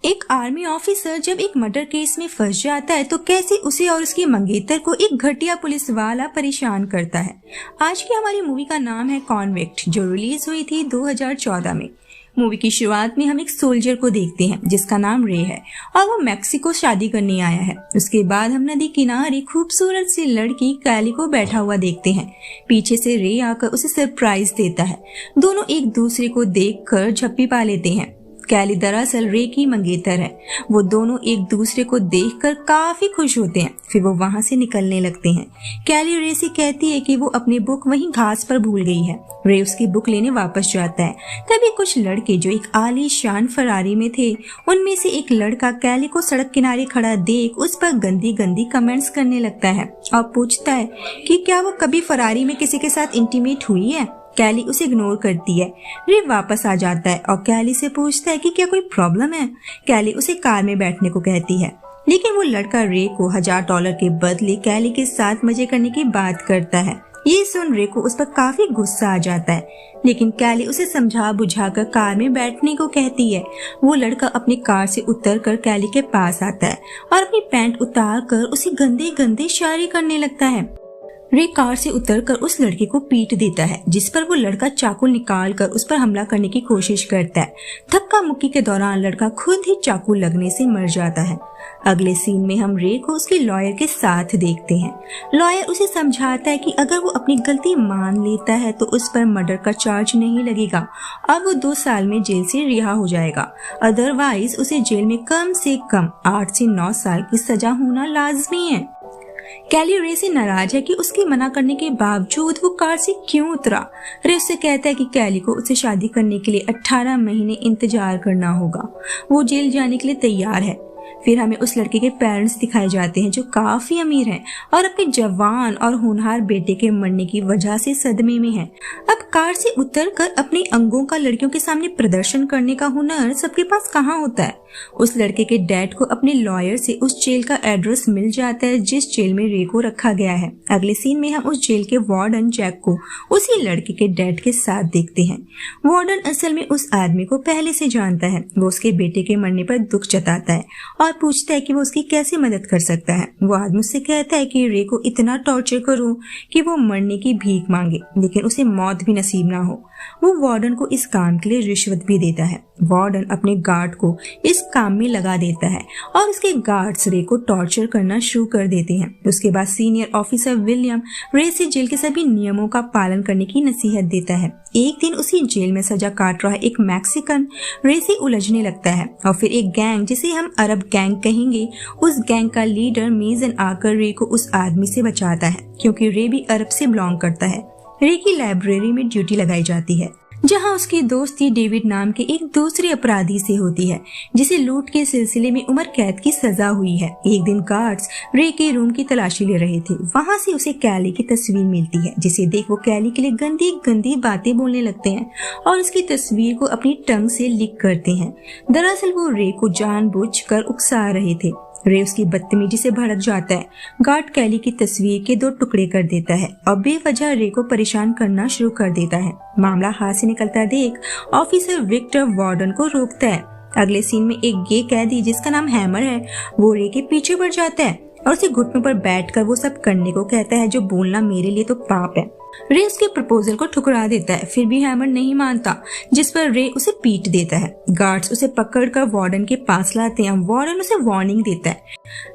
एक army officer जब एक मर्डर केस में फंस जाता है तो कैसे उसे और उसकी मंगेतर को एक घटिया पुलिस वाला परेशान करता है। आज की हमारी मूवी का नाम है कॉन्विक्ट, जो रिलीज हुई थी 2014 में। मूवी की शुरुआत में हम एक सोल्जर को देखते हैं जिसका नाम रे है और वो मैक्सिको शादी करने आया है। उसके बाद हम नदी किनारे खूबसूरत सी लड़की कैली को बैठा हुआ देखते हैं। पीछे से रे आकर उसे सरप्राइज देता है। दोनों एक दूसरे को देखकर झप्पी पा लेते हैं। कैली दरअसल रे की मंगेतर है। वो दोनों एक दूसरे को देखकर काफी खुश होते हैं। फिर वो वहां से निकलने लगते हैं। कैली रे से कहती है कि वो अपनी बुक वहीं घास पर भूल गई है। रे उसकी बुक लेने वापस जाता है। तभी कुछ लड़के जो एक आलीशान फरारी में थे, उनमें से एक लड़का कैली को सड़क किनारे खड़ा देख उस पर गंदी गंदी कमेंट्स करने लगता है और पूछता है कि क्या वो कभी फरारी में किसी के साथ इंटीमेट हुई है। कैली उसे इग्नोर करती है। रे वापस आ जाता है और कैली से पूछता है कि क्या कोई प्रॉब्लम है। कैली उसे कार में बैठने को कहती है, लेकिन वो लड़का रे को $1000 के बदले कैली के साथ मजे करने की बात करता है। ये सुन रे को उस पर काफी गुस्सा आ जाता है, लेकिन कैली उसे समझा बुझाकर कार में बैठने को कहती है। वो लड़का अपनी कार से उतरकर कैली के पास आता है और अपनी पैंट उतार कर उसे गंदे गंदे इशारे करने लगता है। रे कार से उतरकर उस लड़के को पीट देता है, जिस पर वो लड़का चाकू निकालकर उस पर हमला करने की कोशिश करता है। धक्का मुक्की के दौरान लड़का खुद ही चाकू लगने से मर जाता है। अगले सीन में हम रे को उसके लॉयर के साथ देखते हैं। लॉयर उसे समझाता है कि अगर वो अपनी गलती मान लेता है तो उस पर मर्डर का चार्ज नहीं लगेगा और वो 2 साल में जेल से रिहा हो जाएगा। अदरवाइज उसे जेल में कम से कम 8 से 9 साल की सजा होना लाजमी है। कैली रे से नाराज है कि उसके मना करने के बावजूद वो कार से क्यों उतरा। रे उससे कहता है कि कैली को उससे शादी करने के लिए 18 महीने इंतजार करना होगा। वो जेल जाने के लिए तैयार है। फिर हमें उस लड़के के पेरेंट्स दिखाए जाते हैं जो काफी अमीर हैं और अपने जवान और होनहार बेटे के मरने की वजह से सदमे में हैं। अब कार से उतरकर अपने अंगों का लड़कियों के सामने प्रदर्शन करने का हुनर सबके पास कहाँ होता है। उस लड़के के डैड को अपने लॉयर से उस जेल का एड्रेस मिल जाता है जिस जेल में रे को रखा गया है। अगले सीन में हम उस जेल के वार्डन जैक को उसी लड़के के डैड के साथ देखते हैं। वार्डन असल में उस आदमी को पहले से जानता है। वो उसके बेटे के मरने पर दुख जताता है और पूछता है कि वो उसकी कैसे मदद कर सकता है। वो आदमी उससे कहता है कि रे को इतना टॉर्चर करो कि वो मरने की भीख मांगे, लेकिन उसे मौत भी नसीब ना हो। वो वार्डन को इस काम के लिए रिश्वत भी देता है। वार्डन अपने गार्ड को इस काम में लगा देता है और उसके गार्ड्स रे को टॉर्चर करना शुरू कर देते हैं। उसके बाद सीनियर ऑफिसर विलियम रे से जेल के सभी नियमों का पालन करने की नसीहत देता है। एक दिन उसी जेल में सजा काट रहा एक मैक्सिकन रे से उलझने लगता है और फिर एक गैंग, जिसे हम अरब गैंग कहेंगे, उस गैंग का लीडर मेजन आकर रे को उस आदमी से बचाता है, क्योंकि रे भी अरब से बिलोंग करता है। रे की लाइब्रेरी में ड्यूटी लगाई जाती है, जहां उसकी दोस्ती डेविड नाम के एक दूसरे अपराधी से होती है, जिसे लूट के सिलसिले में उम्र कैद की सजा हुई है। एक दिन गार्ड्स रे के रूम की तलाशी ले रहे थे। वहां से उसे कैली की तस्वीर मिलती है, जिसे देख वो कैली के लिए गंदी गंदी बातें बोलने लगते हैं और उसकी तस्वीर को अपनी टंग से लिख करते हैं। दरअसल वो रे को जानबूझकर उकसा रहे थे। रे उसकी बदतमीजी से भड़क जाता है। गार्ड कैली की तस्वीर के 2 टुकड़े कर देता है और बेवजह रे को परेशान करना शुरू कर देता है। मामला हाथ से निकलता देख ऑफिसर विक्टर वार्डन को रोकता है। अगले सीन में एक गे कैदी जिसका नाम हैमर है, वो रे के पीछे पड़ जाता है और उसे घुटनों पर बैठकर वो सब करने को कहता है जो बोलना मेरे लिए तो पाप है। रे उसके प्रपोजल को ठुकरा देता है, फिर भी हैमर नहीं मानता, जिस पर रे उसे पीट देता है। गार्ड्स उसे पकड़कर वार्डन के पास लाते हैं। वार्डन उसे वार्निंग देता है।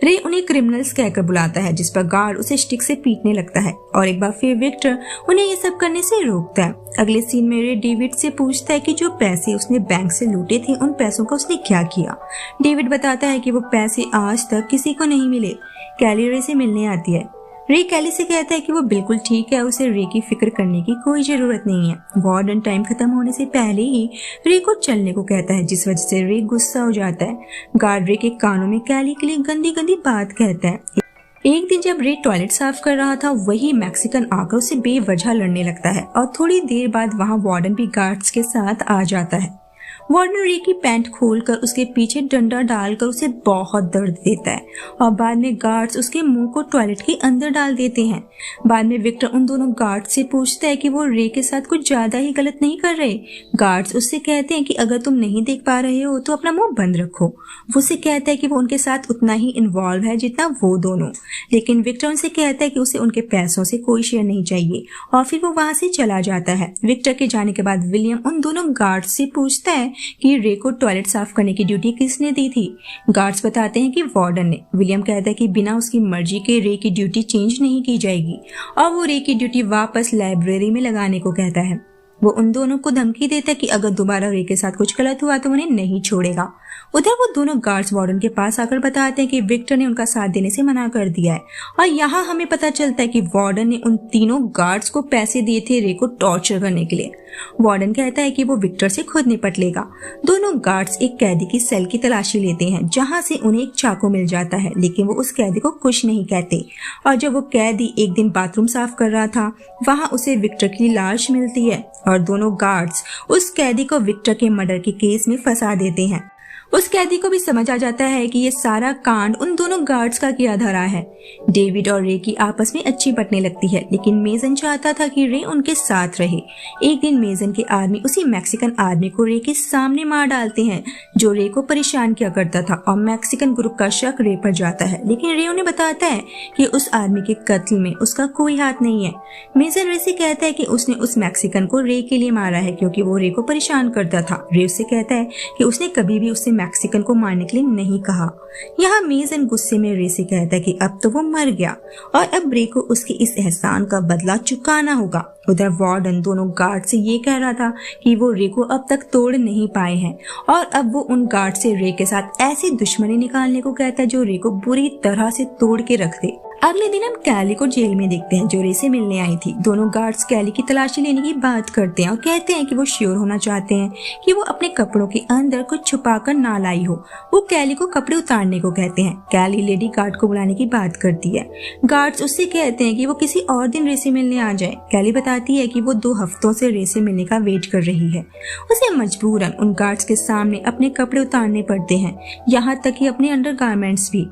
रे उन्हें क्रिमिनल्स कहकर बुलाता है, जिस पर गार्ड उसे स्टिक से पीटने लगता है और एक बार फिर विक्टर उन्हें ये सब करने से रोकता है। अगले सीन में रे डेविड से पूछता है कि जो पैसे उसने बैंक से लूटे थे उन पैसों का उसने क्या किया। डेविड बताता है कि वो पैसे आज तक किसी को नहीं मिले। कैली रे से मिलने आती है। रे कैली से कहता है कि वो बिल्कुल ठीक है, उसे रे की फिक्र करने की कोई जरूरत नहीं है। वार्डन टाइम खत्म होने से पहले ही रे को चलने को कहता है, जिस वजह से रे गुस्सा हो जाता है। गार्ड रे के कानों में कैली के लिए गंदी गंदी बात कहता है। एक दिन जब रे टॉयलेट साफ कर रहा था, वही मैक्सिकन आकर उसे बेवजह लड़ने लगता है और थोड़ी देर बाद वहाँ वार्डन भी गार्ड्स के साथ आ जाता है। वार्डन रे की पैंट खोलकर उसके पीछे डंडा डालकर उसे बहुत दर्द देता है और बाद में गार्ड्स उसके मुंह को टॉयलेट के अंदर डाल देते हैं। बाद में विक्टर उन दोनों गार्ड्स से पूछता है कि वो रे के साथ कुछ ज्यादा ही गलत नहीं कर रहे। गार्ड्स उससे कहते हैं कि अगर तुम नहीं देख पा रहे हो तो अपना मुंह बंद रखो। वो उससे कहता है कि वो उनके साथ उतना ही इन्वॉल्व है जितना वो दोनों, लेकिन विक्टर उनसे कहता है कि उसे उनके पैसों से कोई शेयर नहीं चाहिए और फिर वो वहां से चला जाता है। विक्टर के जाने के बाद विलियम उन दोनों गार्ड्स से पूछता है कि रे को टॉयलेट साफ करने की ड्यूटी किसने दी थी। गार्ड्स बताते हैं कि वार्डन ने। विलियम कहता है कि बिना उसकी मर्जी के रे की ड्यूटी चेंज नहीं की जाएगी और वो रे की ड्यूटी वापस लाइब्रेरी में लगाने को कहता है। वो उन दोनों को धमकी देता है कि अगर दोबारा रे के साथ कुछ गलत हुआ तो उन्हें नहीं छोड़ेगा। उधर वो दोनों गार्ड्स वार्डन के पास आकर बताते हैं कि विक्टर ने उनका साथ देने से मना कर दिया है और यहाँ हमें पता चलता है कि वार्डन ने उन तीनों गार्ड्स को पैसे दिए थे रे को टॉर्चर करने के लिए। वार्डन कहता है कि वो विक्टर से खुद निपट लेगा। दोनों गार्ड्स एक कैदी की सेल की तलाशी लेते हैं जहां से उन्हें एक चाकू मिल जाता है, लेकिन वो उस कैदी को कुछ नहीं कहते। और जब वो कैदी एक दिन बाथरूम साफ कर रहा था वहां उसे विक्टर की लाश मिलती है और दोनों गार्ड्स उस कैदी को विक्टर के मर्डर के केस में फंसा देते हैं। उस कैदी को भी समझ आ जाता है कि ये सारा कांड उन दोनों गार्ड्स का किया धरा है। डेविड और रे की आपस में अच्छी पटने लगती है, लेकिन मेजन चाहता था कि रे उनके साथ रहे। एक दिन मेजन के आदमी उसी मैक्सिकन आदमी को रे के सामने मार डालते हैं जो रे को परेशान किया करता था और मैक्सिकन ग्रुप का शक रे पर जाता है, लेकिन रे उन्हें बताता है कि उस आदमी के कत्ल में उसका कोई हाथ नहीं है। मेजन रे से कहता है कि उसने उस मैक्सिकन को रे के लिए मारा है क्योंकि वो रे को परेशान करता था। रे उससे कहता है कि उसने कभी भी उससे मैक्सिकन को मारने के लिए नहीं कहा। यहाँ मेजन गुस्से में रे से कहता है कि अब तो वो मर गया और अब रे को उसके इस एहसान का बदला चुकाना होगा। उधर वार्डन दोनों गार्ड से ये कह रहा था कि वो रे को अब तक तोड़ नहीं पाए हैं और अब वो उन गार्ड से रे के साथ ऐसी दुश्मनी निकालने को कहता है जो रे को बुरी तरह से तोड़ के रख दे। अगले दिन हम कैली को जेल में देखते हैं जो रे से मिलने आई थी। दोनों गार्ड्स कैली की तलाशी लेने की बात करते हैं और कहते हैं कि वो श्योर होना चाहते हैं कि वो अपने कपड़ों के अंदर कुछ छुपाकर ना लाई हो। वो कैली को कपड़े उतारने को कहते हैं। कैली लेडी गार्ड को बुलाने की बात करती है। गार्ड्स उससे कहते हैं कि वो किसी और दिन रे से मिलने आ जाए। कैली बताती है कि वो 2 हफ्तों से रे से मिलने का वेट कर रही है। उसे मजबूरन उन गार्ड्स के सामने अपने कपड़े उतारने पड़ते हैं, यहाँ तक कि अपने अंडरगारमेंट्स भी।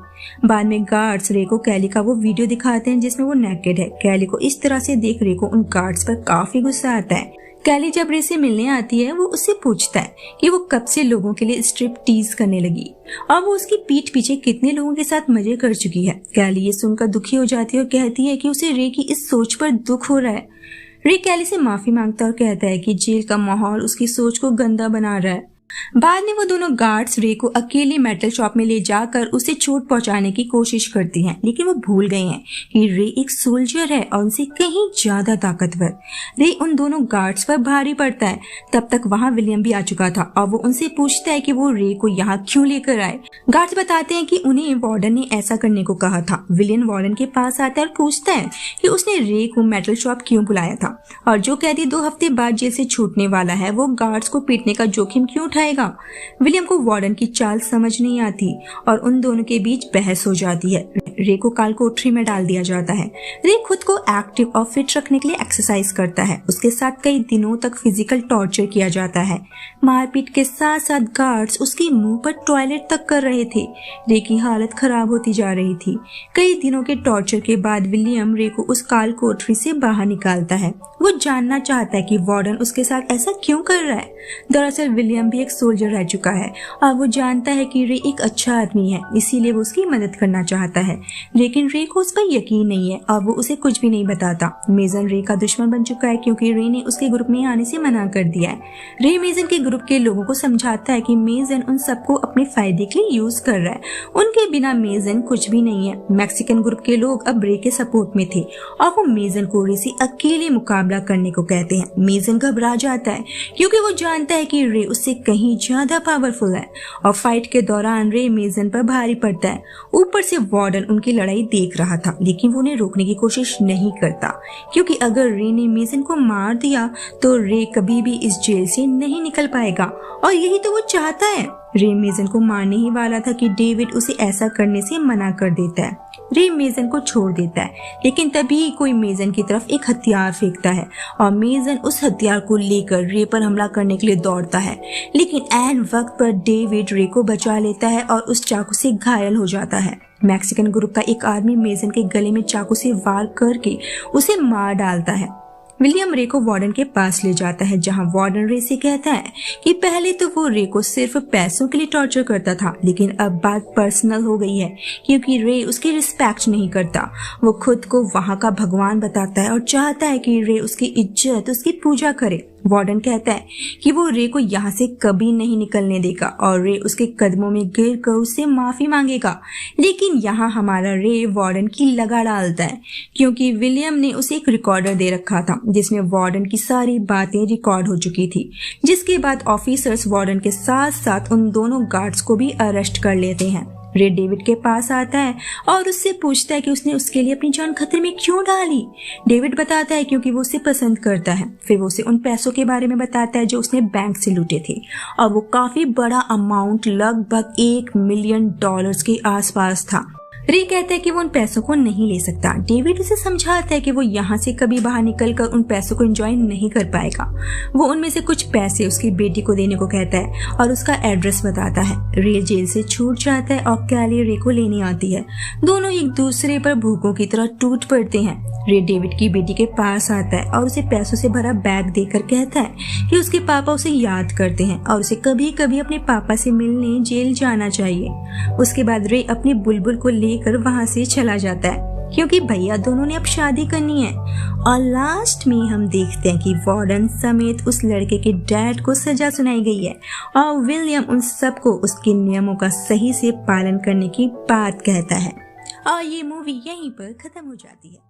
बाद में गार्ड्स रे को कैली का वो वीडियो दिखाते हैं जिसमें वो नेकेड है। कैली को इस तरह से देख रे को उन गार्ड्स पर काफी गुस्सा आता है। कैली जब रे से मिलने आती है वो उससे पूछता है कि वो कब से लोगों के लिए स्ट्रिप टीज करने लगी और वो उसकी पीठ पीछे कितने लोगों के साथ मजे कर चुकी है। कैली ये सुनकर दुखी हो जाती है और कहती है कि उसे रे की इस सोच पर दुख हो रहा है। रे कैली से माफी मांगता और कहता है कि जेल का माहौल उसकी सोच को गंदा बना रहा है। बाद में वो दोनों गार्ड्स रे को अकेले मेटल शॉप में ले जाकर उसे चोट पहुंचाने की कोशिश करती हैं, लेकिन वो भूल गए हैं कि रे एक सोल्जर है और उनसे कहीं ज्यादा ताकतवर। रे उन दोनों गार्ड्स पर भारी पड़ता है। तब तक वहां विलियम भी आ चुका था और वो उनसे पूछता है कि वो रे को यहाँ क्यों लेकर आए। गार्ड्स बताते हैं कि उन्हें वार्डन ने ऐसा करने को कहा था। विलियम वार्डन के पास आता है और पूछता है कि उसने रे को मेटल शॉप क्यों बुलाया था और जो कैदी 2 हफ्ते बाद जेल से छूटने वाला है वो गार्ड्स को पीटने का जोखिम क्यों उठाएगा। विलियम को वार्डन की चाल समझ नहीं आती और उन दोनों के बीच बहस हो जाती है। रे को काल कोठरी में डाल दिया जाता है। रे खुद को एक्टिव और फिट रखने के लिए एक्सरसाइज करता है। उसके साथ कई दिनों तक फिजिकल टॉर्चर किया जाता है। मारपीट के साथ साथ गार्ड्स उसके मुंह पर टॉयलेट तक कर रहे थे। रे की हालत खराब होती जा रही थी। कई दिनों के टॉर्चर के बाद विलियम रे को उस काल कोठरी से बाहर निकालता है। वो जानना चाहता है कि वार्डन उसके साथ ऐसा क्यों कर रहा है। दरअसल विलियम भी एक सोल्जर रह चुका है और वो जानता है कि रे एक अच्छा आदमी है, इसीलिए वो उसकी मदद करना चाहता है। लेकिन रे को उस पर यकीन नहीं है और वो उसे कुछ भी नहीं बताता। मेजन रे का दुश्मन बन चुका है क्योंकि रे ने उसके ग्रुप में आने से मना कर दिया है। रे मेजन के ग्रुप के लोगों को समझाता है कि मेजन उन सबको अपने फायदे के लिए यूज कर रहा है। उनके बिना मेजन कुछ भी नहीं है। मैक्सिकन ग्रुप के लोग अब रे के सपोर्ट में थे और वो मेजन को रे से अकेले मुकाबला करने को कहते हैं। मेजन घबरा जाता है क्योंकि वो जानता है कि रे उससे कहीं ज्यादा पावरफुल है और फाइट के दौरान रे मेजन पर भारी पड़ता है। ऊपर से वार्डन उनकी लड़ाई देख रहा था, लेकिन वो उन्हें रोकने की कोशिश नहीं करता क्योंकि अगर रे ने मेजन को मार दिया तो रे कभी भी इस जेल से नहीं निकल पाएगा और यही तो वो चाहता है। रे मेजन को मारने ही वाला था कि डेविड उसे ऐसा करने से मना कर देता है। रे मेजन को छोड़ देता है, लेकिन तभी कोई मेजन की तरफ एक हथियार फेंकता है और मेजन उस हथियार को लेकर रे पर हमला करने के लिए दौड़ता है, लेकिन ऐन वक्त पर डेविड रे को बचा लेता है और उस चाकू से घायल हो जाता है। मैक्सिकन ग्रुप का एक आदमी मेजन के गले में चाकू से वार करके उसे मार डालता है। विलियम रे को वार्डन के पास ले जाता है, जहां वार्डन रे से कहता है कि पहले तो वो रे को सिर्फ पैसों के लिए टॉर्चर करता था, लेकिन अब बात पर्सनल हो गई है क्योंकि रे उसकी रिस्पेक्ट नहीं करता। वो खुद को वहां का भगवान बताता है और चाहता है कि रे उसकी इज्जत, उसकी पूजा करे। वार्डन कहता है कि वो रे को यहाँ से कभी नहीं निकलने देगा और रे उसके कदमों में गिर कर उससे माफी मांगेगा, लेकिन यहाँ हमारा रे वार्डन की लगा डालता है क्योंकि विलियम ने उसे एक रिकॉर्डर दे रखा था जिसमें वार्डन की सारी बातें रिकॉर्ड हो चुकी थी, जिसके बाद ऑफिसर्स वार्डन के साथ साथ उन दोनों गार्ड्स को भी अरेस्ट कर लेते हैं। रे डेविड के पास आता है और उससे पूछता है कि उसने उसके लिए अपनी जान खतरे में क्यों डाली। डेविड बताता है क्योंकि वो उसे पसंद करता है। फिर वो उसे उन पैसों के बारे में बताता है जो उसने बैंक से लूटे थे और वो काफी बड़ा अमाउंट, लगभग $1 मिलियन के आसपास था। रे कहता है कि वो उन पैसों को नहीं ले सकता। डेविड उसे समझाता है कि वो यहाँ से कभी बाहर निकलकर उन पैसों को एंजॉय नहीं कर पाएगा। वो उनमें से कुछ पैसे उसकी बेटी को देने को कहता है और उसका एड्रेस बताता है। रे जेल से छूट जाता है और कैली रे को लेने आती है। दोनों एक दूसरे पर भूखों की तरह टूट पड़ते हैं। रे डेविड की बेटी के पास आता है और उसे पैसों से भरा बैग देकर कहता है कि उसके पापा उसे याद करते हैं और उसे कभी कभी अपने पापा से मिलने जेल जाना चाहिए। उसके बाद रे अपनी बुलबुल को लेकर वहां से चला जाता है क्योंकि भैया दोनों ने अब शादी करनी है। और लास्ट में हम देखते हैं कि वार्डन समेत उस लड़के के डैड को सजा सुनाई गई है और विलियम उन सबको उसके नियमों का सही से पालन करने की बात कहता है और ये मूवी यहीं पर खत्म हो जाती है।